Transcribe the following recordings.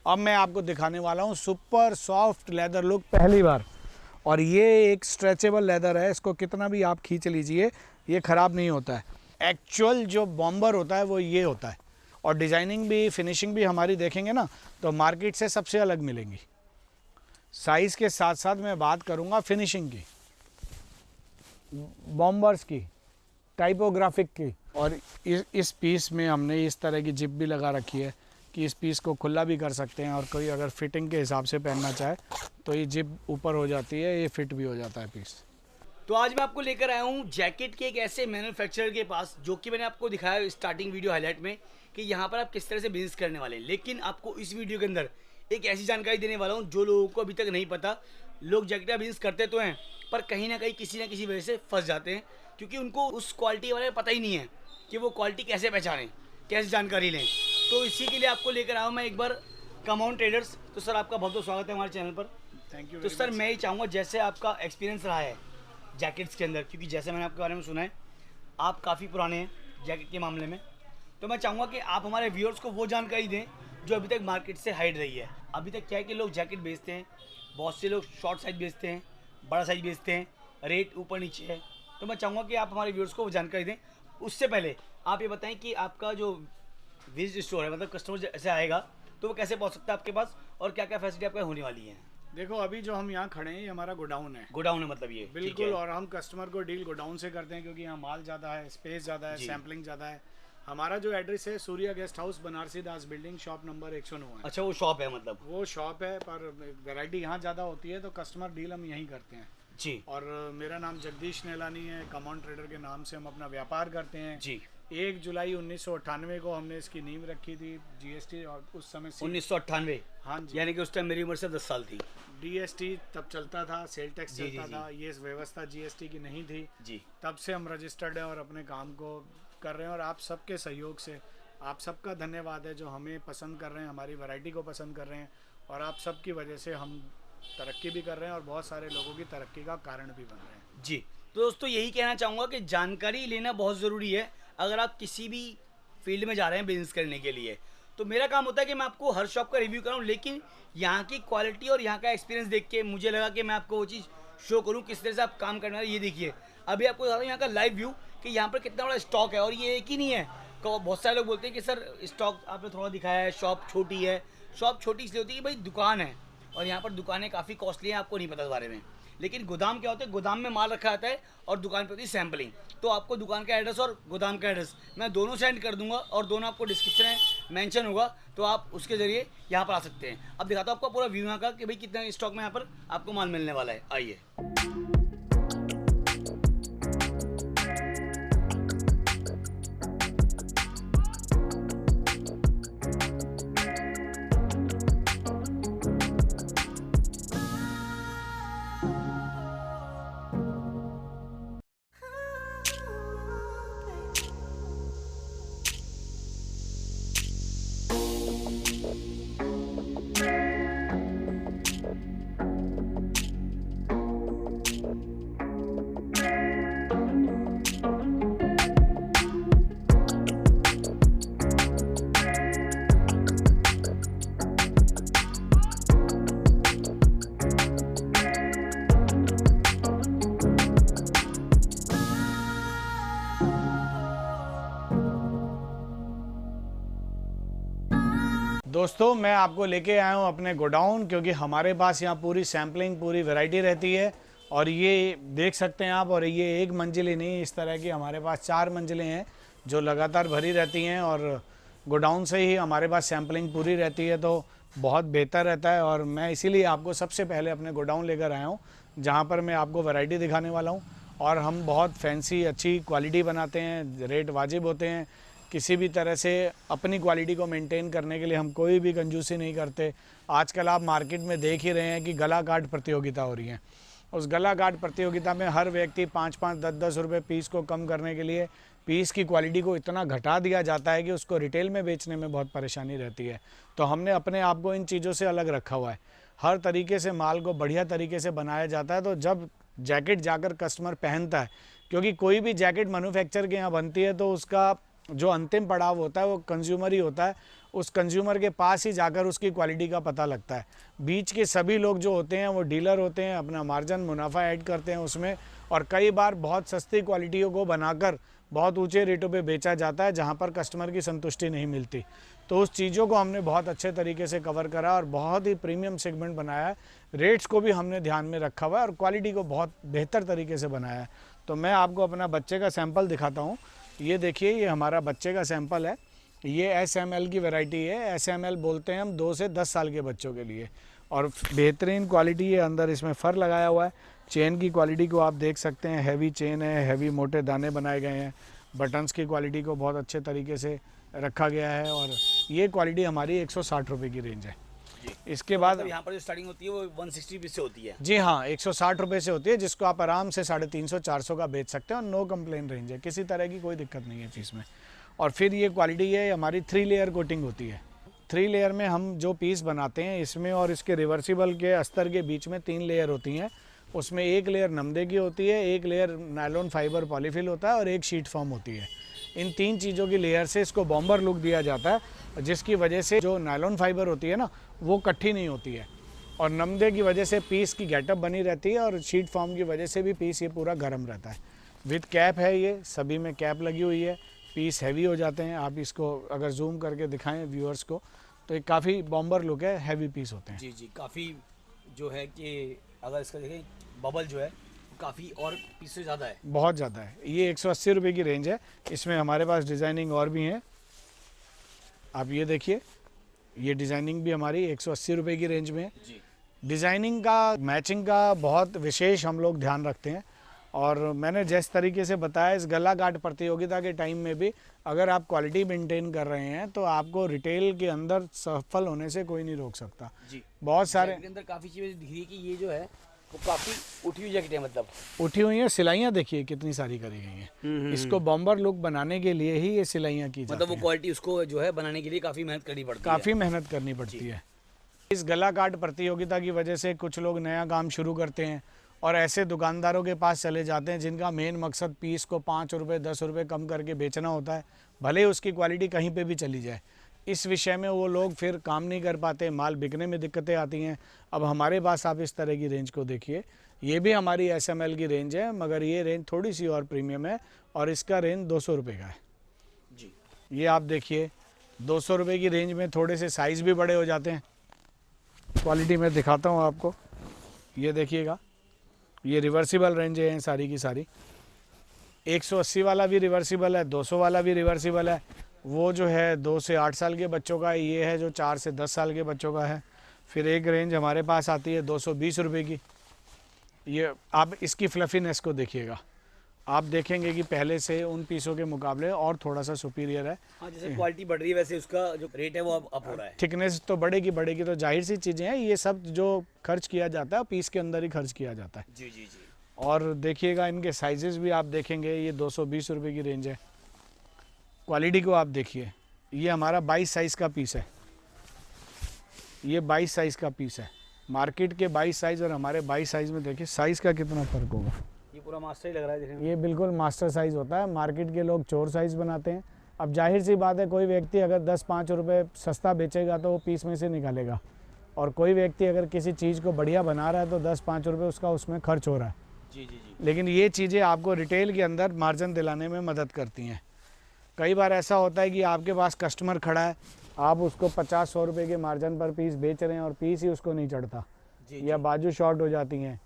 अब मैं आपको दिखाने वाला हूँ सुपर सॉफ्ट लेदर लुक पहली बार। और ये एक स्ट्रेचेबल लेदर है, इसको कितना भी आप खींच लीजिए ये ख़राब नहीं होता है। एक्चुअल जो बॉम्बर होता है वो ये होता है। और डिज़ाइनिंग भी फिनिशिंग भी हमारी देखेंगे ना तो मार्केट से सबसे अलग मिलेंगी। साइज़ के साथ साथ मैं बात करूँगा फिनिशिंग की, बॉम्बर्स की, टाइपोग्राफिक की। और इस पीस में हमने इस तरह की जिप भी लगा रखी है कि इस पीस को खुला भी कर सकते हैं और कोई अगर फिटिंग के हिसाब से पहनना चाहे तो ये जिप ऊपर हो जाती है, ये फिट भी हो जाता है पीस। तो आज मैं आपको लेकर आया हूँ जैकेट के एक ऐसे मैन्युफैक्चरर के पास जो कि मैंने आपको दिखाया स्टार्टिंग वीडियो हाईलाइट में कि यहाँ पर आप किस तरह से बिजनेस करने वाले हैं। लेकिन आपको इस वीडियो के अंदर एक ऐसी जानकारी देने वाला हूँ जो लोगों को अभी तक नहीं पता। लोग जैकेट का बिजनेस करते तो हैं पर कहीं ना किसी वजह से फंस जाते हैं क्योंकि उनको उस क्वालिटी के बारे में पता ही नहीं है कि वो क्वालिटी कैसे पहचानें, कैसे जानकारी लें। तो इसी के लिए आपको लेकर आया हूँ मैं एक बार कमाउंट ट्रेडर्स। तो सर आपका बहुत बहुत स्वागत है हमारे चैनल पर। Thank you. तो सर मैं ये चाहूँगा जैसे आपका एक्सपीरियंस रहा है जैकेट्स के अंदर, क्योंकि जैसे मैंने आपके बारे में सुना है आप काफ़ी पुराने हैं जैकेट के मामले में, तो मैं चाहूँगा कि आप हमारे व्यूअर्स को वो जानकारी दें जो अभी तक मार्केट से हाइड रही है। अभी तक क्या है कि लोग जैकेट बेचते हैं, बहुत से लोग शॉर्ट साइज बेचते हैं, बड़ा साइज बेचते हैं, रेट ऊपर नीचे है। तो मैं चाहूँगा कि आप हमारे व्यूअर्स को वो जानकारी दें। उससे पहले आप ये बताएं कि आपका जो विजिट स्टोर है, मतलब कस्टमर जैसे आएगा तो वो कैसे पहुँच सकता है आपके पास और क्या क्या फैसिलिटी आपका होने वाली है। देखो अभी जो हम यहाँ खड़े हैं ये हमारा गोडाउन है। गोडाउन है मतलब ये बिल्कुल। और हम कस्टमर को डील गोडाउन से करते हैं क्योंकि यहाँ माल ज़्यादा है, स्पेस ज़्यादा है, सैम्पलिंग ज़्यादा है। हमारा जो एड्रेस है सूर्या गेस्ट हाउस, बनारसी दास बिल्डिंग, शॉप नंबर 109 है। अच्छा वो शॉप है, मतलब वो शॉप है पर वैरायटी यहाँ ज़्यादा होती है तो कस्टमर डील हम यहीं करते हैं जी। और मेरा नाम जगदीश नेलानी है। कमाउंट ट्रेडर के नाम से हम अपना व्यापार करते हैं जी। 1 जुलाई 1998 को हमने इसकी नींव रखी थी जीएसटी, और उस समय 1998। हाँ जी, यानी कि उस टाइम मेरी उम्र से 10 साल थी। डीएसटी तब चलता था, सेल टैक्स जी, चलता जी, था, ये व्यवस्था जीएसटी की नहीं थी जी। तब से हम रजिस्टर्ड हैं और अपने काम को कर रहे हैं। और आप सबके सहयोग से आप सबका धन्यवाद है जो हमें पसंद कर रहे हैं, हमारी वैरायटी को पसंद कर रहे हैं। और आप सबकी वजह से हम तरक्की भी कर रहे हैं और बहुत सारे लोगों की तरक्की का कारण भी बन रहे हैं जी। तो दोस्तों यही कहना चाहूँगा कि जानकारी लेना बहुत ज़रूरी है अगर आप किसी भी फील्ड में जा रहे हैं बिजनेस करने के लिए। तो मेरा काम होता है कि मैं आपको हर शॉप का रिव्यू कराऊँ, लेकिन यहाँ की क्वालिटी और यहाँ का एक्सपीरियंस देख के मुझे लगा कि मैं आपको वो चीज़ शो करूँ किस तरह से आप काम करने वाले। ये देखिए अभी आपको बता रहा हूँ यहाँ का लाइव व्यू कि यहाँ पर कितना बड़ा स्टॉक है। और ये एक ही नहीं है, बहुत सारे लोग बोलते हैं कि सर स्टॉक आपने थोड़ा दिखाया है, शॉप छोटी है। शॉप छोटी इसलिए होती है कि भाई दुकान है और यहाँ पर दुकानें काफ़ी कॉस्टली हैं, आपको नहीं पता इस बारे में। लेकिन गोदाम क्या होता है, गोदाम में माल रखा जाता है और दुकान पे होती है सैम्पलिंग। तो आपको दुकान का एड्रेस और गोदाम का एड्रेस मैं दोनों सेंड कर दूंगा और दोनों आपको डिस्क्रिप्शन में मेंशन होगा, तो आप उसके ज़रिए यहाँ पर आ सकते हैं। अब दिखाता हूँ आपको पूरा व्यू यहाँ का कि भाई कितना स्टॉक में यहाँ पर आपको माल मिलने वाला है। आइए। दोस्तों। मैं आपको लेके आया हूँ अपने गोडाउन क्योंकि हमारे पास यहाँ पूरी सैम्पलिंग, पूरी वैरायटी रहती है। और ये देख सकते हैं आप, और ये एक मंजिल ही नहीं, इस तरह की हमारे पास 4 मंजिलें हैं जो लगातार भरी रहती हैं। और गोडाउन से ही हमारे पास सैम्पलिंग पूरी रहती है तो बहुत बेहतर रहता है। और मैं इसीलिए आपको सबसे पहले अपने गोडाउन लेकर आया हूँ जहाँ पर मैं आपको वैरायटी दिखाने वाला हूँ। और हम बहुत फैंसी अच्छी क्वालिटी बनाते हैं, रेट वाजिब होते हैं। किसी भी तरह से अपनी क्वालिटी को मेंटेन करने के लिए हम कोई भी कंजूसी नहीं करते। आजकल आप मार्केट में देख ही रहे हैं कि गला काट प्रतियोगिता हो रही है। उस गला काट प्रतियोगिता में हर व्यक्ति 5-5, 10-10 रुपये पीस को कम करने के लिए पीस की क्वालिटी को इतना घटा दिया जाता है कि उसको रिटेल में बेचने में बहुत परेशानी रहती है। तो हमने अपने आप को इन चीज़ों से अलग रखा हुआ है। हर तरीके से माल को बढ़िया तरीके से बनाया जाता है। तो जब जैकेट जाकर कस्टमर पहनता है, क्योंकि कोई भी जैकेट मैन्युफैक्चर के यहाँ बनती है तो उसका जो अंतिम पड़ाव होता है वो कंज्यूमर ही होता है। उस कंज्यूमर के पास ही जाकर उसकी क्वालिटी का पता लगता है। बीच के सभी लोग जो होते हैं वो डीलर होते हैं, अपना मार्जिन मुनाफा ऐड करते हैं उसमें, और कई बार बहुत सस्ती क्वालिटियों को बनाकर बहुत ऊंचे रेटों पे बेचा जाता है जहां पर कस्टमर की संतुष्टि नहीं मिलती। तो उस चीज़ों को हमने बहुत अच्छे तरीके से कवर करा और बहुत ही प्रीमियम सेगमेंट बनाया है। रेट्स को भी हमने ध्यान में रखा हुआ है और क्वालिटी को बहुत बेहतर तरीके से बनाया है। तो मैं आपको अपना बच्चे का सैंपल दिखाता हूँ। ये देखिए, ये हमारा बच्चे का सैंपल है। ये SML की वैरायटी है। SML बोलते हैं हम 2 से 10 साल के बच्चों के लिए, और बेहतरीन क्वालिटी है। अंदर इसमें फर लगाया हुआ है। चेन की क्वालिटी को आप देख सकते हैं, हैवी चेन है, हैवी मोटे दाने बनाए गए हैं। बटन्स की क्वालिटी को बहुत अच्छे तरीके से रखा गया है, और ये क्वालिटी हमारी 160 रुपये की रेंज है। इसके बाद यहाँ पर जो स्टार्टिंग होती है वो 160 रुपीज़ से होती है। जी हाँ, 160 रुपये से होती है, जिसको आप आराम से 350-400 का बेच सकते हैं, और नो कंप्लेन रेंज है, किसी तरह की कोई दिक्कत नहीं है फीस में। और फिर ये क्वालिटी है हमारी 3 लेयर कोटिंग होती है। 3 लेयर में हम जो पीस बनाते हैं इसमें और इसके रिवर्सिबल के अस्तर के बीच में 3 लेयर होती हैं। उसमें एक लेयर नमदे की होती है, एक लेयर नायलॉन फाइबर पॉलीफिल होता है, और एक शीट फॉर्म होती है। इन 3 चीज़ों की लेयर से इसको बॉम्बर लुक दिया जाता है, जिसकी वजह से जो नायलॉन फाइबर होती है ना, वो इकट्ठी नहीं होती है, और नमदे की वजह से पीस की गेटअप बनी रहती है, और शीट फॉर्म की वजह से भी पीस ये पूरा गर्म रहता है। विद कैप है, ये सभी में कैप लगी हुई है। पीस हैवी हो जाते हैं। आप इसको अगर जूम करके दिखाएं व्यूअर्स को, तो एक काफ़ी बॉम्बर लुक है, हैवी पीस होते हैं। जी जी, काफ़ी जो है कि अगर इसका देखें बबल जो है काफ़ी और पीस से ज़्यादा है, बहुत ज़्यादा है। ये 180 रुपये की रेंज है। इसमें हमारे पास डिज़ाइनिंग और भी हैं। आप ये देखिए, ये डिज़ाइनिंग भी हमारी 180 रुपये की रेंज में है। जी। डिज़ाइनिंग का, मैचिंग का बहुत विशेष हम लोग ध्यान रखते हैं, और मैंने जिस तरीके से बताया, इस गला काट प्रतियोगिता के टाइम में भी अगर आप क्वालिटी मेंटेन कर रहे हैं तो आपको रिटेल के अंदर सफल होने से कोई नहीं रोक सकता। जी। बहुत सारे के अंदर काफ़ी चीज़ें दिख रही है कि ये जो है वो काफ़ी उठी हुई जैकेट है, मतलब उठी हुई हैं। सिलाइयाँ देखिए कितनी सारी करी गई हैं। इसको बॉम्बर लुक बनाने के लिए ही ये सिलाइयाँ की जाती मतलब वो हैं। क्वालिटी उसको जो है बनाने के लिए काफ़ी मेहनत करनी पड़ती है। काफ़ी मेहनत करनी पड़ती है। इस गला काट प्रतियोगिता की वजह से कुछ लोग नया काम शुरू करते हैं और ऐसे दुकानदारों के पास चले जाते हैं जिनका मेन मकसद पीस को 5 रुपये 10 रुपये कम करके बेचना होता है, भले ही उसकी क्वालिटी कहीं पे भी चली जाए। इस विषय में वो लोग फिर काम नहीं कर पाते, माल बिकने में दिक्कतें आती हैं। अब हमारे पास आप इस तरह की रेंज को देखिए, ये भी हमारी SML की रेंज है, मगर ये रेंज थोड़ी सी और प्रीमियम है, और इसका रेंज 200 रुपये का है। जी। ये आप देखिए, 200 रुपये की रेंज में थोड़े से साइज़ भी बड़े हो जाते हैं। क्वालिटी मैं दिखाता हूँ आपको, ये देखिएगा, ये रिवर्सिबल रेंज है सारी की सारी। 180 वाला भी रिवर्सिबल है, 200 वाला भी रिवर्सिबल है। वो जो है 2 से 8 साल के बच्चों का, ये है जो 4 से 10 साल के बच्चों का है। फिर एक रेंज हमारे पास आती है 220 रुपये की। ये आप इसकी फ्लफीनेस को देखिएगा, आप देखेंगे कि पहले से उन पीसों के मुकाबले और थोड़ा सा सुपीरियर है। हाँ, जैसे क्वालिटी बढ़ रही है वैसे उसका जो रेट है वो अप हो रहा है। थिकनेस तो बढ़ेगी बढ़ेगी, तो जाहिर सी चीज़ें हैं। ये सब जो खर्च किया जाता है पीस के अंदर ही खर्च किया जाता है। जी जी जी। और देखिएगा इनके साइजेस भी आप देखेंगे, ये 220 रुपये की रेंज है। क्वालिटी को आप देखिए, ये हमारा 22 साइज़ का पीस है। ये 22 साइज़ का पीस है। मार्केट के 22 साइज़ और हमारे 22 साइज़ में देखिए साइज़ का कितना फ़र्क होगा। ये पूरा मास्टर ही लग रहा है देखने में। ये बिल्कुल मास्टर साइज़ होता है। मार्केट के लोग चोर साइज़ बनाते हैं। अब जाहिर सी बात है, कोई व्यक्ति अगर 10-5 रुपये सस्ता बेचेगा तो वो पीस में से निकालेगा, और कोई व्यक्ति अगर किसी चीज़ को बढ़िया बना रहा है तो 10-5 रुपये उसका उसमें खर्च हो रहा है। जी जी जी। लेकिन ये चीज़ें आपको रिटेल के अंदर मार्जिन दिलाने में मदद करती हैं। कई बार ऐसा होता है कि आपके पास कस्टमर खड़ा है, आप उसको 50-100 रुपये के मार्जिन पर पीस बेच रहे हैं और पीस ही उसको नहीं चढ़ता, या बाजू शॉर्ट हो जाती हैं,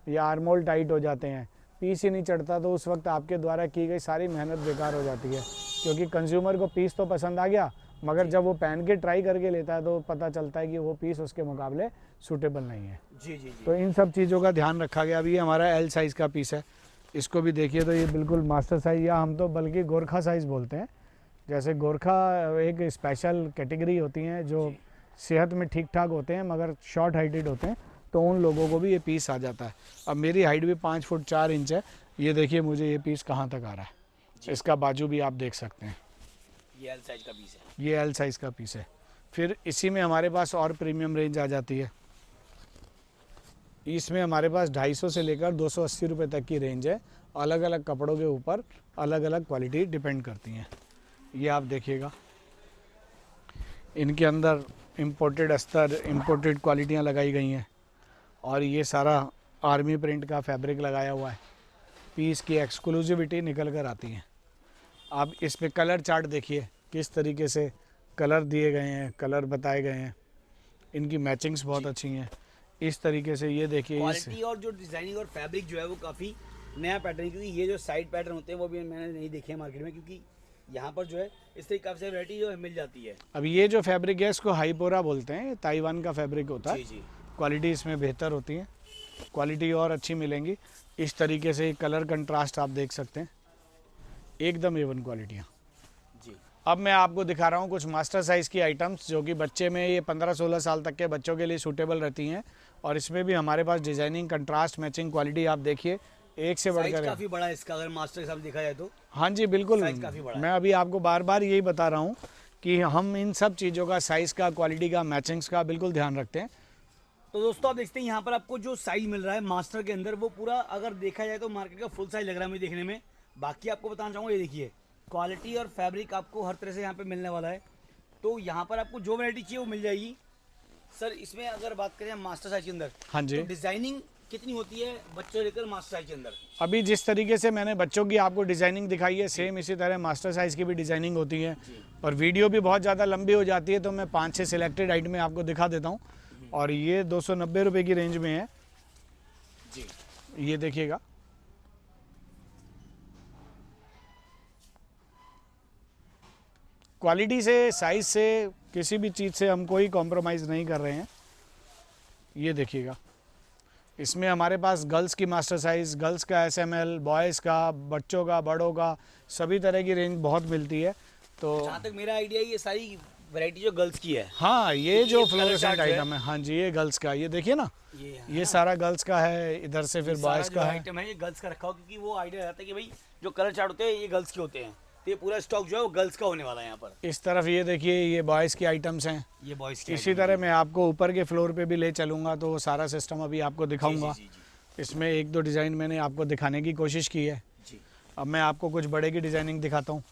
या आर्मोल टाइट हो जाते हैं, पीस ही नहीं चढ़ता, तो उस वक्त आपके द्वारा की गई सारी मेहनत बेकार हो जाती है। क्योंकि कंज्यूमर को पीस तो पसंद आ गया, मगर जब वो पहन के ट्राई करके लेता है तो पता चलता है कि वो पीस उसके मुकाबले सूटेबल नहीं है। जी जी जी। तो इन सब चीज़ों का ध्यान रखा गया। अभी हमारा L साइज़ का पीस है, इसको भी देखिए तो ये बिल्कुल मास्टर साइज़, या हम तो बल्कि गोरखा साइज़ बोलते हैं। जैसे गोरखा एक स्पेशल कैटेगरी होती हैं जो सेहत में ठीक ठाक होते हैं मगर शॉर्ट हाइटेड होते हैं, तो उन लोगों को भी ये पीस आ जाता है। अब मेरी हाइट भी 5 फुट 4 इंच है, ये देखिए मुझे ये पीस कहाँ तक आ रहा है। इसका बाजू भी आप देख सकते हैं, ये L साइज का पीस है। ये L साइज़ का पीस है। फिर इसी में हमारे पास और प्रीमियम रेंज आ जाती है। इसमें हमारे पास 250 से लेकर 280 रुपये तक की रेंज है। अलग अलग कपड़ों के ऊपर अलग अलग क्वालिटी डिपेंड करती हैं। ये आप देखिएगा, इनके अंदर इम्पोर्टेड अस्तर, इम्पोर्टेड क्वालिटियाँ लगाई गई हैं और ये सारा आर्मी प्रिंट का फैब्रिक लगाया हुआ है। पीस की एक्सक्लूसिविटी निकल कर आती है। आप इस पे कलर चार्ट देखिए, किस तरीके से कलर दिए गए हैं, कलर बताए गए हैं। इनकी मैचिंग्स बहुत अच्छी हैं। इस तरीके से ये देखिए, क्वालिटी और जो डिजाइनिंग और फैब्रिक जो है वो काफ़ी नया पैटर्न है, क्योंकि ये जो साइड पैटर्न होते हैं वो भी मैंने नहीं देखे हैं मार्केट में, क्योंकि यहाँ पर जो है इस तरीके काफ़ी सारी वैरायटी जो है मिल जाती है। अब ये जो फैब्रिक है इसको हाईपोरा बोलते हैं, ताइवान का फैब्रिक होता है। जी। क्वालिटी इसमें बेहतर होती है, क्वालिटी और अच्छी मिलेंगी। इस तरीके से कलर कंट्रास्ट आप देख सकते हैं, एकदम A1 क्वालिटियाँ। जी। अब मैं आपको दिखा रहा हूँ कुछ मास्टर साइज़ की आइटम्स जो कि बच्चे में ये 15-16 साल तक के बच्चों के लिए सूटेबल रहती हैं। और इसमें भी हमारे पास डिजाइनिंग, कंट्रास्ट, मैचिंग, क्वालिटी आप देखिए एक से बढ़कर काफ़ी बड़ा है इसका, अगर मास्टर के साथ देखा जाए तो। हाँ जी बिल्कुल, साइज काफ़ी बड़ा है। मैं अभी आपको बार बार यही बता रहा हूँ कि हम इन सब चीज़ों का, साइज़ का, क्वालिटी का, मैचिंग्स का बिल्कुल ध्यान रखते हैं। तो दोस्तों आप देखते हैं यहाँ पर आपको जो साइज मिल रहा है मास्टर के अंदर, वो पूरा अगर देखा जाए तो मार्केट का फुल साइज लग रहा है मुझे देखने में। बाकी आपको बताना चाहूँगा, ये देखिए क्वालिटी और फैब्रिक आपको हर तरह से यहाँ पे मिलने वाला है। तो यहाँ पर आपको जो वैरायटी चाहिए वो मिल जाएगी। सर इसमें अगर बात करें मास्टर साइज के अंदर, हाँ जी, तो डिजाइनिंग कितनी होती है बच्चों से लेकर मास्टर साइज के अंदर? अभी जिस तरीके से मैंने बच्चों की आपको डिज़ाइनिंग दिखाई है, सेम इसी तरह मास्टर साइज़ की भी डिज़ाइनिंग होती है। और वीडियो भी बहुत ज़्यादा लंबी हो जाती है, तो मैं 5-6 सिलेक्टेड आइटम में आपको दिखा देता हूँ। और ये 290 रुपये की रेंज में है जी। ये देखिएगा। क्वालिटी से, साइज से, किसी भी चीज़ से हम कोई कॉम्प्रोमाइज़ नहीं कर रहे हैं। ये देखिएगा, इसमें हमारे पास गर्ल्स की मास्टर साइज़, गर्ल्स का SML, बॉयज़ का, बच्चों का, बड़ों का, सभी तरह की रेंज बहुत मिलती है। तो जहाँ तक मेरा आइडिया है ये सारी वैरायटी जो गर्ल्स की है। हाँ, ये जो ये कलर फ्लोरेसेंट चार्ट जो है। आइटम है, हाँ जी, ये गर्ल्स का, ये देखिए ना, ये ये सारा गर्ल्स का है। इधर से फिर बॉयज़ का है। आइटम है ये गर्ल्स का रखा हो, क्योंकि वो आइडिया रहता है कि भाई जो कलर चार्ट होते हैं ये गर्ल्स के होते हैं, तो ये पूरा स्टॉक जो है वो गर्ल्स का होने वाला है यहाँ पर। इस तरफ ये देखिए, ये बॉयज़ की आइटम्स हैं। ये बॉयज़ की इसी तरह मैं आपको ऊपर के फ्लोर पे भी ले चलूँगा, तो वो सारा सिस्टम अभी आपको दिखाऊंगा। जी। इसमें 1-2 डिज़ाइन मैंने आपको दिखाने की कोशिश की है। जी। अब मैं आपको कुछ बड़े की डिज़ाइनिंग दिखाता हूँ।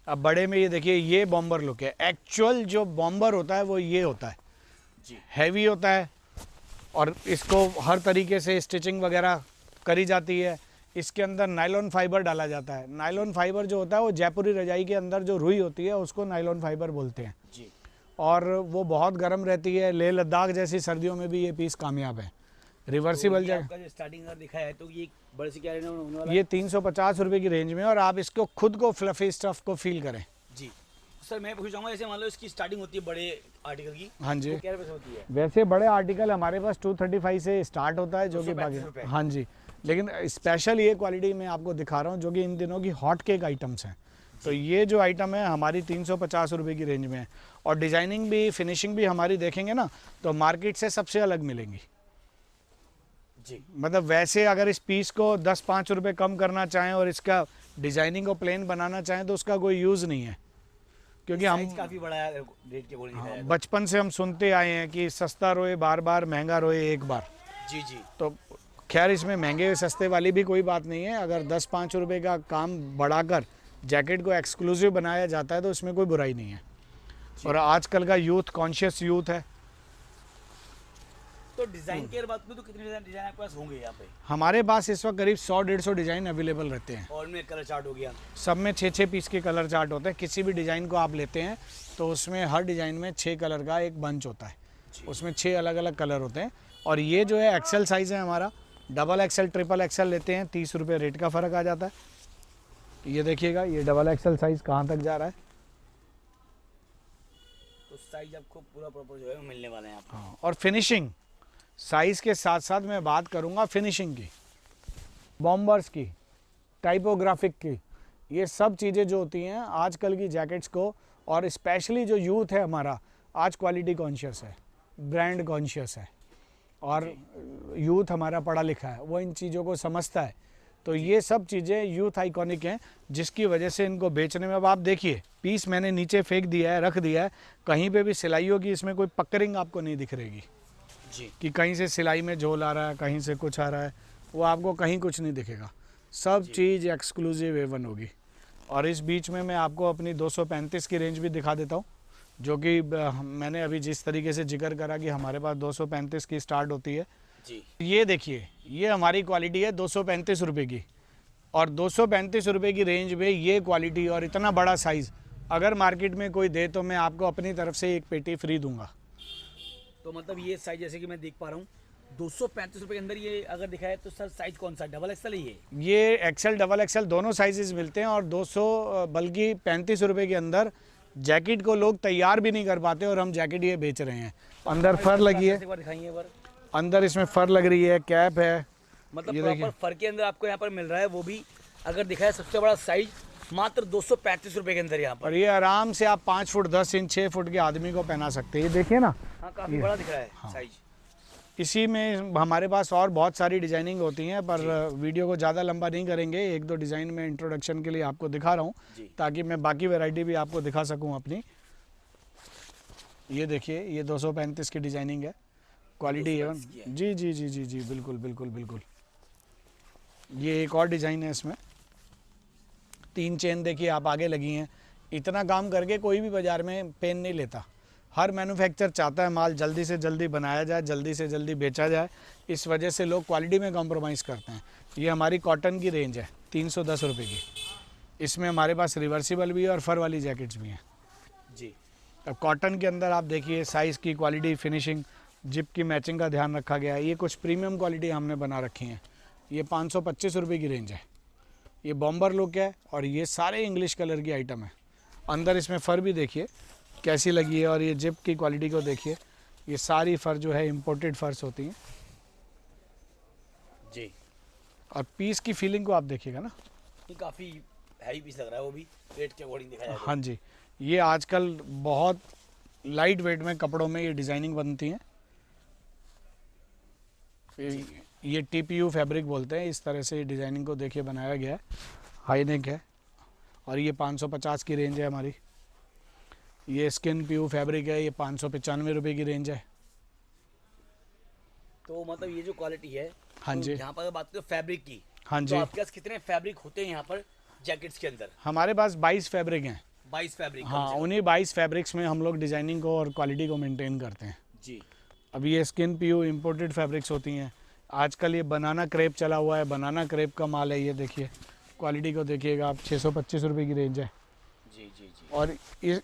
अब बड़े में ये देखिए, ये बॉम्बर लुक है। एक्चुअल जो बॉम्बर होता है वो ये होता है जी। हैवी होता है और इसको हर तरीके से स्टिचिंग वगैरह करी जाती है। इसके अंदर नायलॉन फाइबर डाला जाता है। नायलॉन फाइबर जो होता है वो जयपुरी रजाई के अंदर जो रुई होती है उसको नायलॉन फाइबर बोलते हैं जी। और वो बहुत गर्म रहती है। लेह लद्दाख जैसी सर्दियों में भी ये पीस कामयाब है। रिवर्सिबल जगह, आपका जो स्टार्टिंग अगर दिखा है तो ये बड़े से क्या होने वाला है? ये 350 रुपये की रेंज में, और आप इसको खुद को फ्लफी स्टफ को फील करें। जी। सर मैं पूछ चाहूँगा, जैसे मान लो इसकी स्टार्टिंग होती है बड़े आर्टिकल की, हाँ जी, तो क्या रुपये से होती है? वैसे बड़े आर्टिकल हमारे पास 235 से स्टार्ट होता है, जो कि 235 रुपये। हाँ जी, लेकिन स्पेशल ये क्वालिटी मैं आपको दिखा रहा हूँ जो कि इन दिनों की हॉट केक आइटम्स हैं। तो ये जो आइटम है हमारी 350 रुपये की रेंज में है, और डिज़ाइनिंग भी, फिनिशिंग भी हमारी देखेंगे ना तो मार्केट से सबसे अलग मिलेंगी। जी। मतलब वैसे अगर इस पीस को 10-5 रुपये कम करना चाहें और इसका डिज़ाइनिंग को प्लेन बनाना चाहें तो उसका कोई यूज़ नहीं है, क्योंकि हम साइज काफ़ी बड़ा है रेट के बोलने हाँ, का। बचपन से हम सुनते आए हैं कि सस्ता रोए बार बार, महंगा रोए एक बार। जी। तो खैर इसमें महंगे सस्ते वाली भी कोई बात नहीं है। अगर 10-5 रुपये का काम बढ़ाकर जैकेट को एक्सक्लूसिव बनाया जाता है तो इसमें कोई बुराई नहीं है। और आजकल का यूथ कॉन्शियस यूथ है। तो डिज़ाइन की बात करूँ तो कितने डिज़ाइन आपके पास होंगे यहाँ पे? हमारे पास इस वक्त करीब 100-150 डिज़ाइन अवेलेबल रहते हैं। और में कलर चार्ट हो गया, सब में 6-6 पीस के कलर चार्ट होते हैं। किसी भी डिज़ाइन को आप लेते हैं तो उसमें हर डिज़ाइन में 6 कलर का एक बंच होता है, उसमें 6 अलग अलग कलर होते हैं। और ये जो है एक्सेल साइज़ है हमारा, XXL, XXL लेते हैं 30 रुपये रेट का फ़र्क आ जाता है। ये देखिएगा, ये XXL साइज़ कहाँ तक जा रहा है। तो साइज आपको पूरा प्रॉपर जो है वो मिलने वाला है आपको। हाँ, और फिनिशिंग साइज़ के साथ साथ मैं बात करूँगा फिनिशिंग की, बॉम्बर्स की, टाइपोग्राफिक की। ये सब चीज़ें जो होती हैं आजकल की जैकेट्स को, और स्पेशली जो यूथ है हमारा आज क्वालिटी कॉन्शियस है, ब्रांड कॉन्शियस है, और यूथ हमारा पढ़ा लिखा है, वो इन चीज़ों को समझता है। तो ये सब चीज़ें यूथ आइकॉनिक हैं जिसकी वजह से इनको बेचने में, अब आप देखिए पीस मैंने नीचे फेंक दिया है, रख दिया है, कहीं पे भी सिलाइयों की इसमें कोई पकड़िंग आपको नहीं दिख रहेगी जी। कि कहीं से सिलाई में झोल आ रहा है, कहीं से कुछ आ रहा है, वो आपको कहीं कुछ नहीं दिखेगा। सब चीज़ एक्सक्लूसिव A1 होगी। और इस बीच में मैं आपको अपनी 235 की रेंज भी दिखा देता हूँ। जो कि मैंने अभी जिस तरीके से जिक्र करा कि हमारे पास 235 की स्टार्ट होती है। जी। ये देखिए, ये हमारी क्वालिटी है 235 रुपये की, और 235 रुपये की रेंज में ये क्वालिटी और इतना बड़ा साइज़ अगर मार्केट में कोई दे तो मैं आपको अपनी तरफ से एक पेटी फ्री दूंगा। तो मतलब ये साइज जैसे कि मैं देख पा रहा हूँ 235 रुपये के अंदर ये अगर दिखाए तो सर साइज कौन सा, डबल एक्सल ही है? ये एक्सेल डबल एक्सेल दोनों साइजेस मिलते हैं, और 200 बल्कि 35 रुपये के अंदर जैकेट को लोग तैयार भी नहीं कर पाते और हम जैकेट ये बेच रहे हैं। अंदर फर लगी है, एक बार दिखाइए एक बार। अंदर इसमें फर लग रही है, कैप है, मतलब ये प्रॉपर फर के अंदर आपको यहाँ पर मिल रहा है, वो भी अगर दिखाए सबसे बड़ा साइज मात्र 235 रुपये के अंदर यहाँ पर। और ये आराम से आप 5 फुट 10 इंच 6 फुट के आदमी को पहना सकते हैं। ये देखिए ना, हाँ काफ़ी बड़ा दिख रहा है साइज। इसी में हमारे पास और बहुत सारी डिजाइनिंग होती हैं, पर वीडियो को ज़्यादा लंबा नहीं करेंगे। एक दो डिज़ाइन में इंट्रोडक्शन के लिए आपको दिखा रहा हूँ, ताकि मैं बाकी वैरायटी भी आपको दिखा सकूँ अपनी। ये देखिए, ये 235 की डिजाइनिंग है, क्वालिटी है। जी जी जी जी जी बिल्कुल बिल्कुल बिल्कुल। ये एक और डिज़ाइन है, इसमें 3 चेन देखिए आप आगे लगी हैं। इतना काम करके कोई भी बाज़ार में पेन नहीं लेता। हर मैन्युफैक्चर चाहता है माल जल्दी से जल्दी बनाया जाए, जल्दी से जल्दी बेचा जाए, इस वजह से लोग क्वालिटी में कॉम्प्रोमाइज़ करते हैं। ये हमारी कॉटन की रेंज है 310 रुपये की। इसमें हमारे पास रिवर्सिबल भी है और फर वाली जैकेट्स भी हैं जी। अब कॉटन के अंदर आप देखिए साइज़ की क्वालिटी, फिनिशिंग, जिप की मैचिंग का ध्यान रखा गया है। ये कुछ प्रीमियम क्वालिटी हमने बना रखी हैं। ये 525 रुपये की रेंज है। ये बॉम्बर लुक है और ये सारे इंग्लिश कलर की आइटम है। अंदर इसमें फ़र भी देखिए कैसी लगी है, और ये जिप की क्वालिटी को देखिए। ये सारी फ़र जो है इम्पोर्टेड फ़र्स होती हैं जी। और पीस की फीलिंग को आप देखिएगा ना, ये काफ़ी हैवी पीस लग रहा है, वो भी वेट के अकॉर्डिंग दिखाया जाए तो। हाँ जी। ये आजकल बहुत लाइट वेट में कपड़ों में ये डिज़ाइनिंग बनती हैं। ये TPU फैब्रिक बोलते हैं, इस तरह से डिज़ाइनिंग को देखिए बनाया गया है। हाई नेक है और ये 550 की रेंज है हमारी। ये स्किन PU फैब्रिक है, ये 595 रुपये की रेंज है। तो मतलब ये जो क्वालिटी है, हाँ तो जी। यहाँ पर बात करें फैब्रिक की, हाँ तो जी, आपके पास कितने फैब्रिक होते हैं यहाँ पर जैकेट्स के अंदर? हमारे पास 22 फैब्रिक हैं। 22 फैब्रिक। हाँ, उन्हीं 22 फैब्रिक्स में हम लोग डिज़ाइनिंग को और क्वालिटी को मेंटेन करते हैं जी। अब ये स्किन PU इम्पोर्टेड फैब्रिक्स होती हैं। आजकल ये बनाना क्रेप चला हुआ है, बनाना क्रेप का माल है। ये देखिए क्वालिटी को देखिएगा आप, 625 रुपये की रेंज है। जी जी जी। और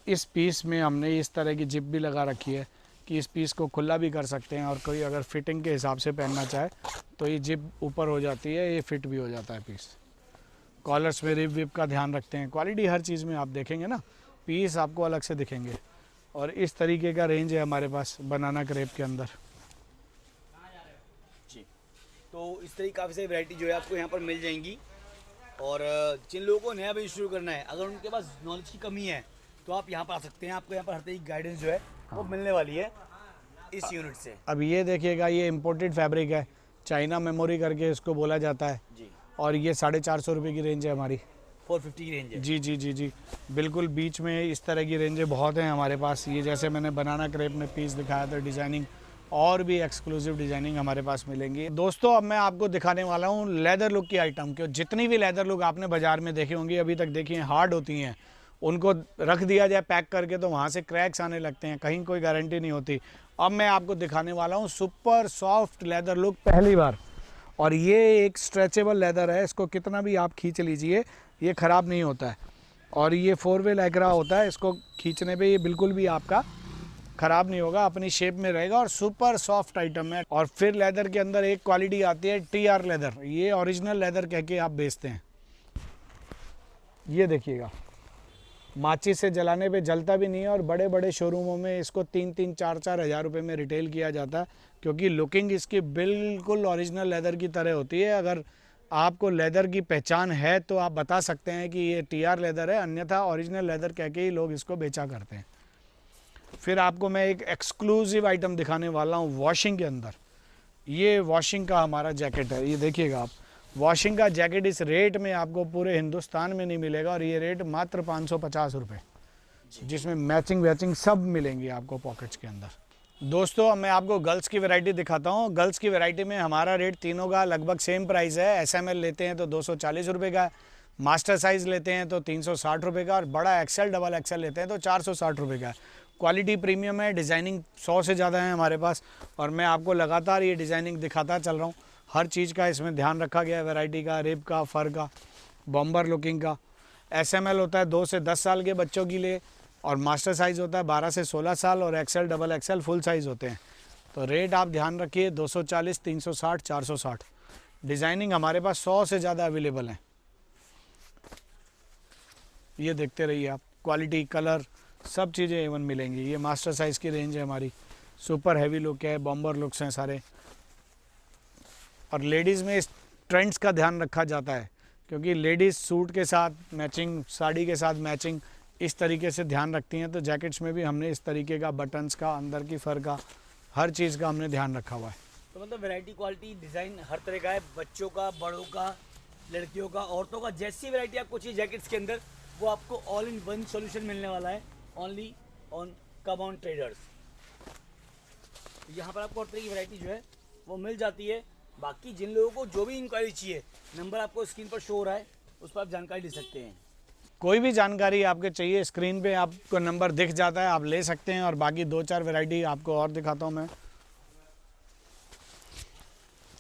इस पीस में हमने इस तरह की जिप भी लगा रखी है कि इस पीस को खुला भी कर सकते हैं, और कोई अगर फिटिंग के हिसाब से पहनना चाहे तो ये जिप ऊपर हो जाती है, ये फिट भी हो जाता है पीस। कॉलर्स में रिप विप का ध्यान रखते हैं। क्वालिटी हर चीज़ में आप देखेंगे ना, पीस आपको अलग से दिखेंगे। और इस तरीके का रेंज है हमारे पास बनाना क्रेप के अंदर। जी। तो इस तरह की काफ़ी सारी वैरायटी जो है आपको यहाँ पर मिल जाएंगी। और जिन लोगों को नया बिजनेस शुरू करना है, अगर उनके पास नॉलेज की कमी है तो आप यहाँ पर आ सकते हैं। आपको यहाँ पर हर तरह की गाइडेंस जो है वो मिलने वाली है इस यूनिट से। अब ये देखिएगा, ये इम्पोर्टेड फैब्रिक है, चाइना मेमोरी करके इसको बोला जाता है। जी। और ये 450 रुपये की रेंज है हमारी। 450 की रेंज है। जी जी जी जी बिल्कुल। बीच में इस तरह की रेंजें बहुत हैं हमारे पास। ये जैसे मैंने बनाना क्रेप में पीस दिखाया था, डिज़ाइनिंग और भी एक्सक्लूसिव डिज़ाइनिंग हमारे पास मिलेंगी। दोस्तों अब मैं आपको दिखाने वाला हूँ लेदर लुक की आइटम। क्यों जितनी भी लेदर लुक आपने बाज़ार में देखी होंगी अभी तक, देखिए हार्ड होती हैं, उनको रख दिया जाए पैक करके तो वहाँ से क्रैक्स आने लगते हैं, कहीं कोई गारंटी नहीं होती। अब मैं आपको दिखाने वाला हूँ सुपर सॉफ्ट लेदर लुक पहली बार। और ये एक स्ट्रेचेबल लेदर है, इसको कितना भी आप खींच लीजिए ये ख़राब नहीं होता है। और ये 4 वे लैक्रा होता है, इसको खींचने पे ये बिल्कुल भी आपका ख़राब नहीं होगा, अपनी शेप में रहेगा। और सुपर सॉफ्ट आइटम है। और फिर लेदर के अंदर एक क्वालिटी आती है TR लेदर, ये ओरिजिनल लेदर कह के आप बेचते हैं। ये देखिएगा, माचिस से जलाने पे जलता भी नहीं है। और बड़े बड़े शोरूमों में इसको 3-3, 4-4 हज़ार रुपये में रिटेल किया जाता है, क्योंकि लुकिंग इसकी बिल्कुल ओरिजिनल लेदर की तरह होती है। अगर आपको लेदर की पहचान है तो आप बता सकते हैं कि ये TR लेदर है, अन्यथा ओरिजिनल लेदर कह के ही लोग इसको बेचा करते हैं। फिर आपको मैं एक एक्सक्लूसिव आइटम दिखाने वाला हूँ वॉशिंग के अंदर। ये वॉशिंग का हमारा जैकेट है, ये देखिएगा आप। वॉशिंग का जैकेट इस रेट में आपको पूरे हिंदुस्तान में नहीं मिलेगा, और ये रेट मात्र 550 रुपये, जिसमें मैचिंग वैचिंग सब मिलेंगी आपको पॉकेट्स के अंदर। दोस्तों अब मैं आपको गर्ल्स की वैरायटी दिखाता हूँ। गर्ल्स की वैरायटी में हमारा रेट तीनों का लगभग सेम प्राइस है। SML लेते हैं तो 240 रुपये का, मास्टर साइज़ लेते हैं तो 360 रुपये का, और बड़ा XL डबल XL लेते हैं तो 460 रुपये का। क्वालिटी प्रीमियम है, डिज़ाइनिंग 100 से ज़्यादा है हमारे पास, और मैं आपको लगातार ये डिज़ाइनिंग दिखाता चल रहा हूँ। हर चीज़ का इसमें ध्यान रखा गया है, वैरायटी का, रिब का, फर का, बॉम्बर लुकिंग का। SML होता है 2 से 10 साल के बच्चों के लिए, और मास्टर साइज़ होता है 12 से 16 साल, और XL, double XL full size होते हैं। तो रेट आप ध्यान रखिए 240, 360, 460। डिज़ाइनिंग हमारे पास 100 से ज़्यादा अवेलेबल है। ये देखते रहिए आप, क्वालिटी, कलर, सब चीज़ें A1 मिलेंगी। ये मास्टर साइज़ की रेंज है हमारी, सुपर हैवी लुक है, बॉम्बर लुक्स हैं सारे। और लेडीज़ में इस ट्रेंड्स का ध्यान रखा जाता है, क्योंकि लेडीज़ सूट के साथ मैचिंग, साड़ी के साथ मैचिंग इस तरीके से ध्यान रखती हैं। तो जैकेट्स में भी हमने इस तरीके का बटन्स का, अंदर की फर का, हर चीज़ का हमने ध्यान रखा हुआ है। तो मतलब वैरायटी, क्वालिटी, डिज़ाइन हर तरह का है, बच्चों का, बड़ों का, लड़कियों का, औरतों का, जैसी वैरायटी आपको चाहिए जैकेट्स के अंदर, वो आपको ऑल इन वन सॉल्यूशन मिलने वाला है, ओनली ऑन कम ट्रेडर्स। यहाँ पर आपको हर तरह की वैरायटी जो है वो मिल जाती है। बाकी जिन लोगों को जो भी इंक्वायरी चाहिए, नंबर आपको स्क्रीन पर शो हो रहा है, उस पर आप जानकारी ले सकते हैं। कोई भी जानकारी आपके चाहिए, स्क्रीन पे आपको नंबर दिख जाता है, आप ले सकते हैं। और बाकी 2-4 वैरायटी आपको और दिखाता हूँ मैं।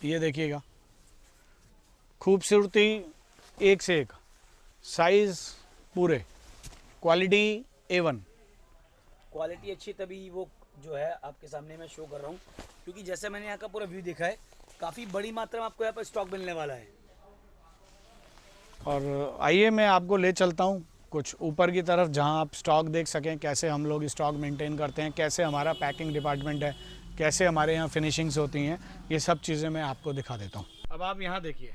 ये देखिएगा, खूबसूरती एक से एक, साइज़ पूरे, क्वालिटी A1। क्वालिटी अच्छी तभी वो जो है आपके सामने मैं शो कर रहा हूँ, क्योंकि जैसे मैंने यहाँ का पूरा व्यू देखा है, काफ़ी बड़ी मात्रा में आपको यहाँ पर स्टॉक मिलने वाला है। और आइए मैं आपको ले चलता हूँ कुछ ऊपर की तरफ, जहाँ आप स्टॉक देख सकें, कैसे हम लोग स्टॉक मेंटेन करते हैं, कैसे हमारा पैकिंग डिपार्टमेंट है, कैसे हमारे यहाँ फिनिशिंग्स होती हैं, ये सब चीज़ें मैं आपको दिखा देता हूँ। अब आप यहाँ देखिए,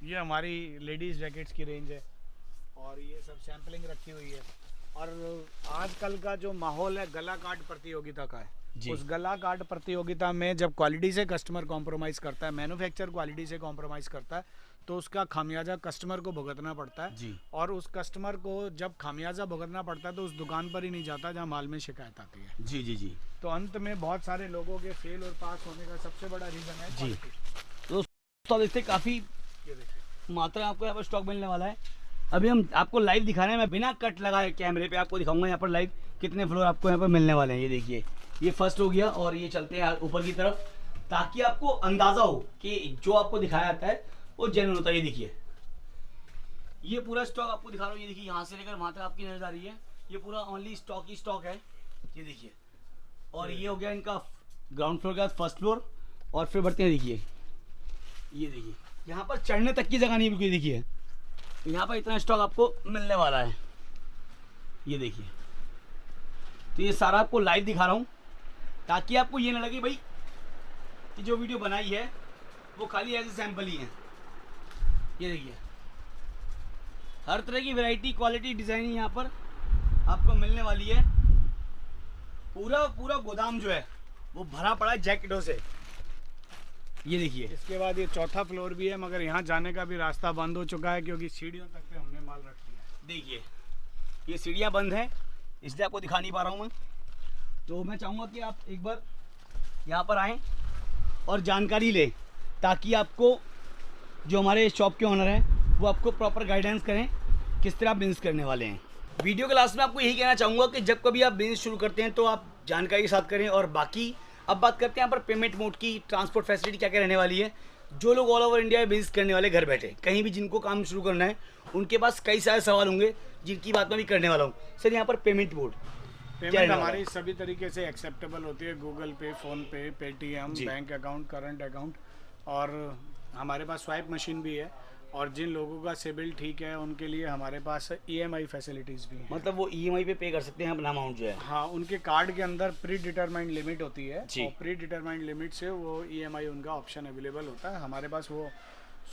ये हमारी लेडीज़ जैकेट्स की रेंज है, और ये सब सैम्पलिंग रखी हुई है। और आजकल का जो माहौल है गला काट प्रतियोगिता का है, उस गला काट प्रतियोगिता में जब क्वालिटी से कस्टमर कॉम्प्रोमाइज़ करता है, मैन्युफैक्चर क्वालिटी से कॉम्प्रोमाइज़ करता है, तो उसका खामियाजा कस्टमर को भुगतना पड़ता है जी। और उस कस्टमर को जब खामियाजा भुगतना पड़ता है तो उस दुकान पर ही नहीं जाता जहाँ माल में शिकायत आती है। जी जी जी। तो अंत में बहुत सारे लोगों के फेल और पास होने का सबसे बड़ा रीज़न है जी। quality। तो दोस्तों देखते काफ़ी मात्रा आपको यहाँ पर स्टॉक मिलने वाला है। अभी हम आपको लाइव दिखा रहे हैं, मैं बिना कट लगाए कैमरे पे आपको दिखाऊंगा यहाँ पर लाइव कितने फ्लोर आपको यहाँ पर मिलने वाले हैं। ये देखिए, ये फर्स्ट हो गया, और ये चलते हैं ऊपर की तरफ, ताकि आपको अंदाज़ा हो कि जो आपको दिखाया जाता है वो जेन्युइन होता है। ये देखिए, ये पूरा स्टॉक आपको दिखा रहा हूँ। ये देखिए, यहाँ से लेकर वहाँ तक आपकी नजर आ रही है, ये पूरा ओनली स्टॉक ही स्टॉक है। ये देखिए, और ये हो गया इनका ग्राउंड फ्लोर का फर्स्ट फ्लोर, और फिर बढ़ते हैं। देखिए, ये देखिए, यहाँ पर चढ़ने तक की जगह नहीं बिल्कुल। देखिए, यहाँ पर इतना स्टॉक आपको मिलने वाला है। ये देखिए, तो ये सारा आपको लाइव दिखा रहा हूँ, ताकि आपको ये ना लगे भाई कि जो वीडियो बनाई है वो खाली एज ए सैंपल ही है। ये देखिए, हर तरह की वैरायटी, क्वालिटी, डिज़ाइन यहाँ पर आपको मिलने वाली है। पूरा पूरा गोदाम जो है वो भरा पड़ा है जैकेटों से। ये देखिए, इसके बाद ये चौथा फ्लोर भी है, मगर यहाँ जाने का भी रास्ता बंद हो चुका है क्योंकि सीढ़ियों तक पे हमने माल रख दिया है। देखिए, ये सीढ़ियाँ बंद हैं, इसलिए आपको दिखा नहीं पा रहा हूँ मैं। तो मैं चाहूँगा कि आप एक बार यहाँ पर आएँ और जानकारी लें, ताकि आपको जो हमारे शॉप के ओनर हैं वो आपको प्रॉपर गाइडेंस करें किस तरह आप बिजनेस करने वाले हैं। वीडियो के लास्ट में आपको यही कहना चाहूँगा कि जब कभी आप बिजनेस शुरू करते हैं तो आप जानकारी के साथ करें। और बाकी अब बात करते हैं यहाँ पर पेमेंट मोड की, ट्रांसपोर्ट फैसिलिटी क्या क्या रहने वाली है। जो लोग ऑल ओवर इंडिया में बिजनेस करने वाले, घर बैठे कहीं भी जिनको काम शुरू करना है, उनके पास कई सारे सवाल होंगे जिनकी बात मैं भी करने वाला हूँ। सर, यहाँ पर पेमेंट मोड पेमेंट हमारी सभी तरीके से एक्सेप्टेबल होती है, गूगल पे, फ़ोन पे, Paytm, bank account, current account, और हमारे पास स्वाइप मशीन भी है। और जिन लोगों का सिबिल ठीक है उनके लिए हमारे पास EMI फैसिलिटीज़ भी हैं। मतलब वो EMI पे कर सकते हैं अपना अमाउंट जो है। हाँ, उनके कार्ड के अंदर प्री डिटरमाइंड लिमिट होती है, जी। और प्री डिटरमाइंड लिमिट से वो EMI उनका ऑप्शन अवेलेबल होता है। हमारे पास वो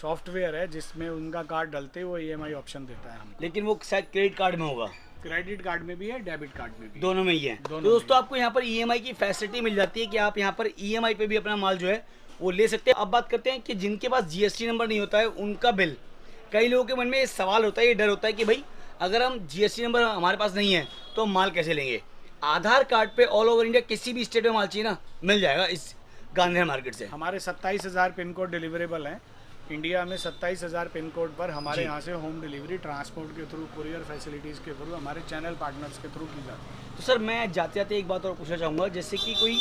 सॉफ्टवेयर है जिसमें उनका कार्ड डलते ही वो EMI ऑप्शन देता है हमको। लेकिन वो शायद क्रेडिट कार्ड में होगा। क्रेडिट कार्ड में भी है, डेबिट कार्ड में भी, दोनों में ही है। तो दोस्तों आपको यहाँ पर EMI की फैसिलिटी मिल जाती है कि आप यहाँ पर EMI पे भी अपना माल जो है वो ले सकते हैं। अब बात करते हैं कि जिनके पास GST नंबर नहीं होता है उनका बिल। कई लोगों के मन में ये सवाल होता है, ये डर होता है कि भाई अगर हम GST नंबर हमारे पास नहीं है तो हम माल कैसे लेंगे। आधार कार्ड पे ऑल ओवर इंडिया किसी भी स्टेट में माल चाहिए ना, मिल जाएगा इस गांधी मार्केट से। हमारे 27,000 पिन कोड डिलीवरेबल हैं, इंडिया में 27,000 पिन कोड पर हमारे जी। यहाँ से होम डिलीवरी ट्रांसपोर्ट के थ्रू, कुरियर फैसिलिटीज़ के थ्रू, हमारे चैनल पार्टनर्स के थ्रू की जाती है। तो सर मैं जाते जाते एक बात और पूछना चाहूँगा, जैसे कि कोई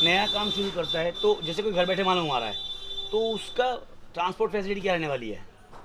नया काम शुरू करता है तो जैसे कोई घर बैठे माल मंगवा रहा है तो उसका ट्रांसपोर्ट फैसिलिटी क्या रहने वाली है?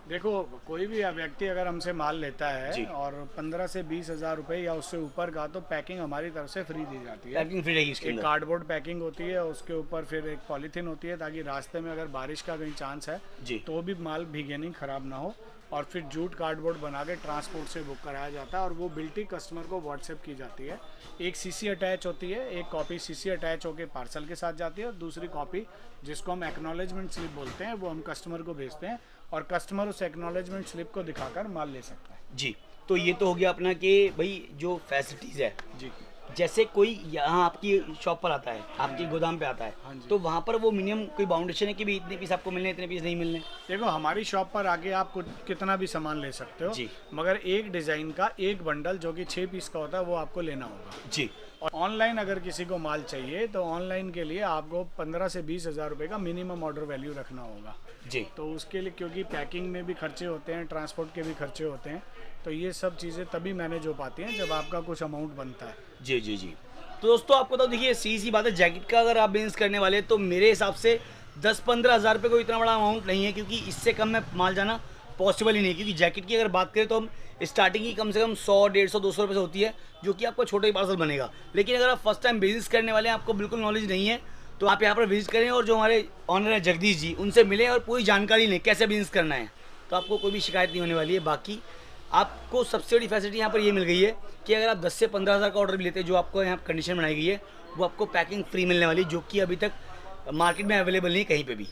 देखो, कोई भी व्यक्ति अगर हमसे माल लेता जी। है और 15 से 20 हज़ार रुपये या उससे ऊपर का, तो पैकिंग हमारी तरफ से फ्री दी जाती है। पैकिंग फ्री रहेगी इसके एक अंदर? कार्डबोर्ड पैकिंग होती है, उसके ऊपर फिर एक पॉलीथीन होती है ताकि रास्ते में अगर बारिश का कहीं चांस है जी। तो भी माल भीगे नहीं, ख़राब ना हो। और फिर जूट कार्डबोर्ड बना के ट्रांसपोर्ट से बुक कराया जाता है और वो बिल्टी कस्टमर को व्हाट्सएप की जाती है। एक सीसी अटैच होती है, एक कॉपी सीसी अटैच होकर पार्सल के साथ जाती है और दूसरी कॉपी, जिसको हम एक्नॉलेजमेंट स्लिप बोलते हैं, वो हम कस्टमर को भेजते हैं और कस्टमर उस एक्नॉलेजमेंट स्लिप को दिखाकर माल ले सकता है। जी। तो ये तो हो गया अपना कि भाई जो फैसिलिटीज़ है, जी। जैसे कोई यहाँ आपकी शॉप पर आता है, आपकी गोदाम पे आता हाँ है, जी। तो वहाँ पर वो मिनिमम कोई बाउंडेशन है कि भी इतने पीस आपको मिलने, इतने पीस नहीं मिलने? देखो, हमारी शॉप पर आके आप कितना भी सामान ले सकते हो जी। मगर एक डिज़ाइन का एक बंडल जो कि 6 पीस का होता है वो आपको लेना होगा। जी। और ऑनलाइन अगर किसी को माल चाहिए तो ऑनलाइन के लिए आपको 15 से 20 हज़ार रुपये का मिनिमम ऑर्डर वैल्यू रखना होगा। जी। तो उसके लिए, क्योंकि पैकिंग में भी खर्चे होते हैं, ट्रांसपोर्ट के भी खर्चे होते हैं, तो ये सब चीज़ें तभी मैनेज हो पाती हैं जब आपका कुछ अमाउंट बनता है। जी जी जी। तो दोस्तों आपको तो देखिए सीधी बात है, जैकेट का अगर आप बिजनेस करने वाले हैं तो मेरे हिसाब से 10-15 हज़ार रुपये कोई इतना बड़ा अमाउंट नहीं है, क्योंकि इससे कम में माल जाना पॉसिबल ही नहीं है। क्योंकि जैकेट की अगर बात करें तो हम स्टार्टिंग ही कम से कम 100, 150, 200 रुपये से होती है, जो कि आपको छोटा ही पार्सल बनेगा। लेकिन अगर आप फर्स्ट टाइम बिजनेस करने वाले हैं, आपको बिल्कुल नॉलेज नहीं है, तो आप यहाँ पर विजिट करें और जो हमारे ऑनर हैं जगदीश जी, उनसे मिलें और पूरी जानकारी लें कैसे बिजनेस करना है, तो आपको कोई भी शिकायत नहीं होने वाली है। बाकी आपको सबसे बड़ी फैसिलिटी यहाँ पर ये मिल गई है कि अगर आप 10 से 15 हज़ार का ऑर्डर भी लेते हैं, जो आपको यहाँ कंडीशन बनाई गई है, वो आपको पैकिंग फ्री मिलने वाली है, जो कि अभी तक मार्केट में अवेलेबल नहीं कहीं पे भी।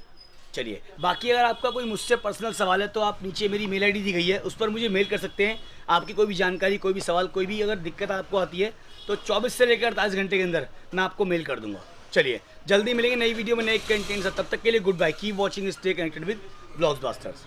चलिए, बाकी अगर आपका कोई मुझसे पर्सनल सवाल है तो आप नीचे मेरी मेल आईडी दी गई है, उस पर मुझे मेल कर सकते हैं। आपकी कोई भी जानकारी, कोई भी सवाल, कोई भी अगर दिक्कत आपको आती है तो 24 से लेकर 48 घंटे के अंदर मैं आपको मेल कर दूंगा। चलिए, जल्दी मिलेंगे नई वीडियो में नए कंटेंट से, तब तक के लिए good bye, keep watching, stay connected with blogs bastards.